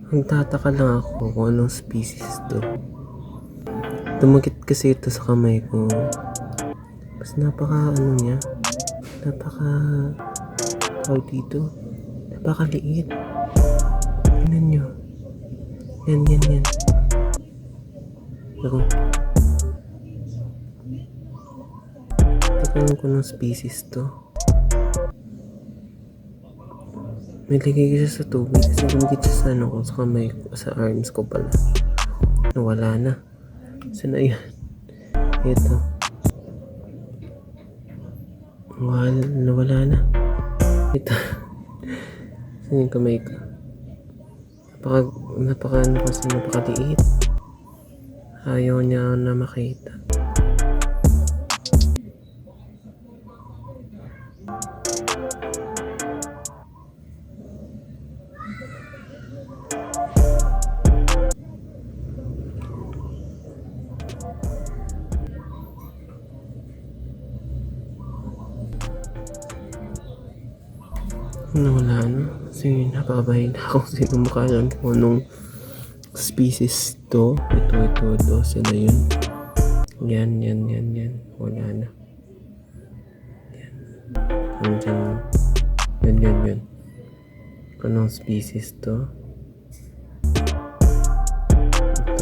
Nagtataka lang ako kung anong species to. Tumakit kasi ito sa kamay ko. Mas napaka ano niya. Tawag dito. Napakaliit. Tingnan nyo. Yan. Ako. Teka ko ng species to. May lagay kasi sa tubig kasi lumikit siya sa kamay ko, sa arms ko pala. Nawala na. Saan na yan? Ito. Nawala na. Ito. Saan yung kamay ko? Napakaliit. Ayaw niya na makita. Wala na. Kasi napakabahin ako sino makalam kung anong species to. Ito. Sila yun. Yan. Wala na. Yan. Yan. Anong species to?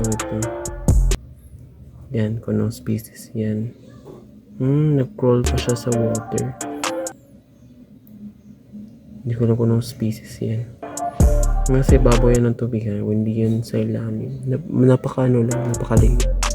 Ito. Yan. Anong species yan? Nag-crawl pa siya sa water. Hindi ko alam kung anong species yan. Kasi baboy yan ng tubig ha. Hindi yun sa ilalim. Napakaliit.